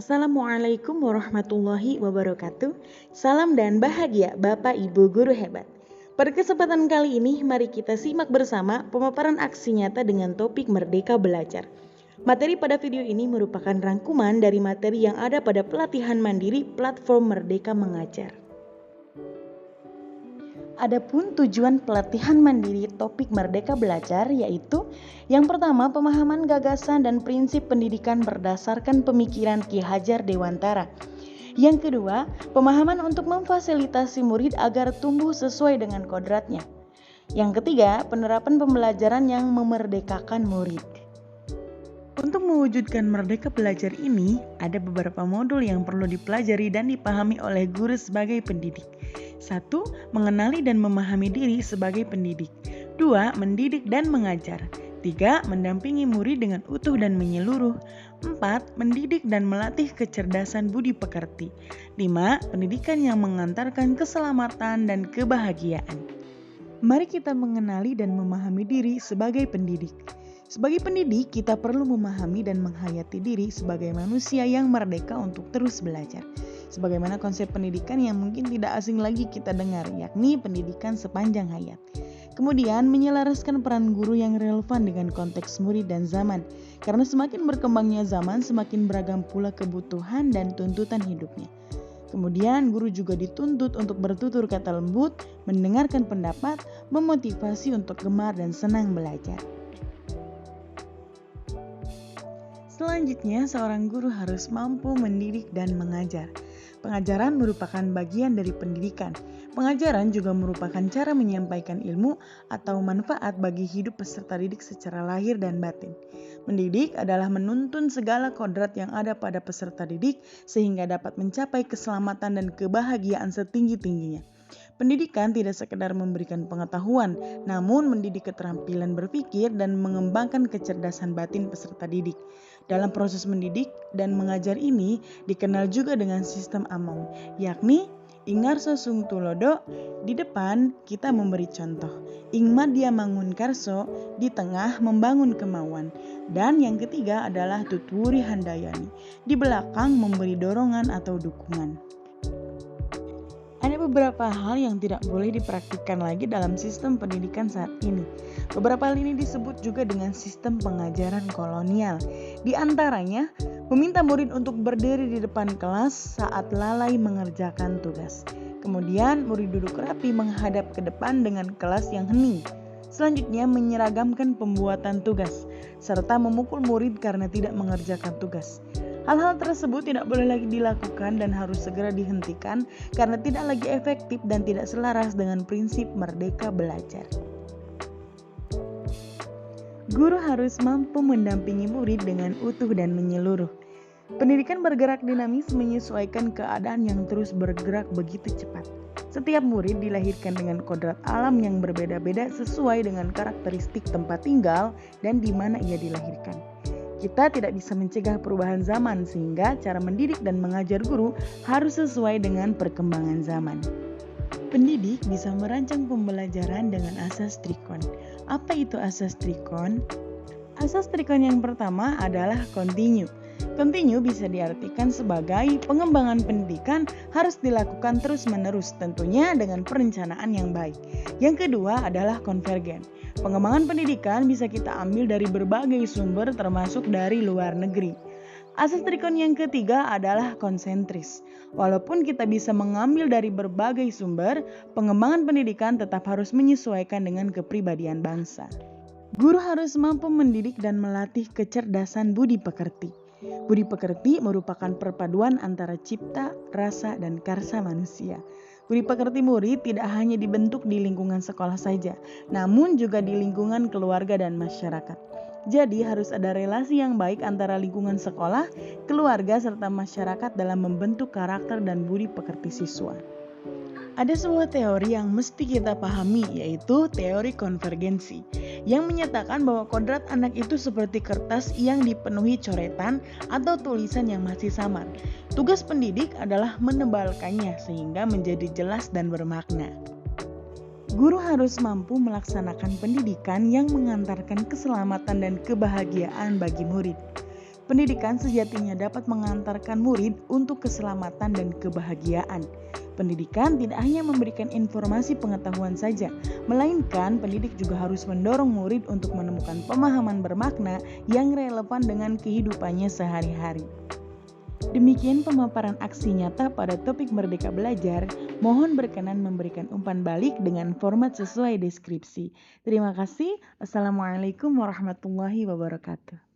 Assalamualaikum warahmatullahi wabarakatuh. Salam dan bahagia Bapak Ibu Guru hebat. Pada kesempatan kali ini mari kita simak bersama pemaparan aksi nyata dengan topik Merdeka Belajar. Materi pada video ini merupakan rangkuman dari materi yang ada pada pelatihan mandiri platform Merdeka Mengajar. Adapun tujuan pelatihan mandiri topik Merdeka Belajar yaitu yang pertama, pemahaman gagasan dan prinsip pendidikan berdasarkan pemikiran Ki Hajar Dewantara. Yang kedua, pemahaman untuk memfasilitasi murid agar tumbuh sesuai dengan kodratnya. Yang ketiga, penerapan pembelajaran yang memerdekakan murid. Untuk mewujudkan Merdeka Belajar ini, ada beberapa modul yang perlu dipelajari dan dipahami oleh guru sebagai pendidik. 1. Mengenali dan memahami diri sebagai pendidik. 2. Mendidik dan mengajar. 3. Mendampingi murid dengan utuh dan menyeluruh. 4. Mendidik dan melatih kecerdasan budi pekerti. 5. Pendidikan yang mengantarkan keselamatan dan kebahagiaan. Mari kita mengenali dan memahami diri sebagai pendidik. Sebagai pendidik, kita perlu memahami dan menghayati diri sebagai manusia yang merdeka untuk terus belajar. Sebagaimana konsep pendidikan yang mungkin tidak asing lagi kita dengar, yakni pendidikan sepanjang hayat. Kemudian, menyelaraskan peran guru yang relevan dengan konteks murid dan zaman. Karena semakin berkembangnya zaman, semakin beragam pula kebutuhan dan tuntutan hidupnya. Kemudian, guru juga dituntut untuk bertutur kata lembut, mendengarkan pendapat, memotivasi untuk gemar dan senang belajar. Selanjutnya, seorang guru harus mampu mendidik dan mengajar. Pengajaran merupakan bagian dari pendidikan. Pengajaran juga merupakan cara menyampaikan ilmu atau manfaat bagi hidup peserta didik secara lahir dan batin. Mendidik adalah menuntun segala kodrat yang ada pada peserta didik sehingga dapat mencapai keselamatan dan kebahagiaan setinggi-tingginya. Pendidikan tidak sekedar memberikan pengetahuan, namun mendidik keterampilan berpikir dan mengembangkan kecerdasan batin peserta didik. Dalam proses mendidik dan mengajar ini dikenal juga dengan sistem Among, yakni Ingarso sung tulodo, di depan kita memberi contoh. Ingmadya mangun karso, di tengah membangun kemauan. Dan yang ketiga adalah tutwuri handayani, di belakang memberi dorongan atau dukungan. Ada beberapa hal yang tidak boleh dipraktikkan lagi dalam sistem pendidikan saat ini. Beberapa hal ini disebut juga dengan sistem pengajaran kolonial. Di antaranya, meminta murid untuk berdiri di depan kelas saat lalai mengerjakan tugas. Kemudian, murid duduk rapi menghadap ke depan dengan kelas yang hening. Selanjutnya, menyeragamkan pembuatan tugas, serta memukul murid karena tidak mengerjakan tugas. Hal-hal tersebut tidak boleh lagi dilakukan dan harus segera dihentikan karena tidak lagi efektif dan tidak selaras dengan prinsip merdeka belajar. Guru harus mampu mendampingi murid dengan utuh dan menyeluruh. Pendidikan bergerak dinamis menyesuaikan keadaan yang terus bergerak begitu cepat. Setiap murid dilahirkan dengan kodrat alam yang berbeda-beda sesuai dengan karakteristik tempat tinggal dan di mana ia dilahirkan. Kita tidak bisa mencegah perubahan zaman sehingga cara mendidik dan mengajar guru harus sesuai dengan perkembangan zaman. Pendidik bisa merancang pembelajaran dengan asas trikon. Apa itu asas trikon? Asas trikon yang pertama adalah continue. Continue bisa diartikan sebagai pengembangan pendidikan harus dilakukan terus-menerus, tentunya dengan perencanaan yang baik. Yang kedua adalah konvergen. Pengembangan pendidikan bisa kita ambil dari berbagai sumber termasuk dari luar negeri. Asas trikon yang ketiga adalah konsentris. Walaupun kita bisa mengambil dari berbagai sumber, pengembangan pendidikan tetap harus menyesuaikan dengan kepribadian bangsa. Guru harus mampu mendidik dan melatih kecerdasan budi pekerti. Budi pekerti merupakan perpaduan antara cipta, rasa, dan karsa manusia. Budi pekerti murid tidak hanya dibentuk di lingkungan sekolah saja, namun juga di lingkungan keluarga dan masyarakat. Jadi harus ada relasi yang baik antara lingkungan sekolah, keluarga, serta masyarakat dalam membentuk karakter dan budi pekerti siswa. Ada sebuah teori yang mesti kita pahami, yaitu teori konvergensi, yang menyatakan bahwa kodrat anak itu seperti kertas yang dipenuhi coretan atau tulisan yang masih samar. Tugas pendidik adalah menebalkannya sehingga menjadi jelas dan bermakna. Guru harus mampu melaksanakan pendidikan yang mengantarkan keselamatan dan kebahagiaan bagi murid. Pendidikan sejatinya dapat mengantarkan murid untuk keselamatan dan kebahagiaan. Pendidikan tidak hanya memberikan informasi pengetahuan saja, melainkan pendidik juga harus mendorong murid untuk menemukan pemahaman bermakna yang relevan dengan kehidupannya sehari-hari. Demikian pemaparan aksi nyata pada topik Merdeka Belajar. Mohon berkenan memberikan umpan balik dengan format sesuai deskripsi. Terima kasih. Wassalamualaikum warahmatullahi wabarakatuh.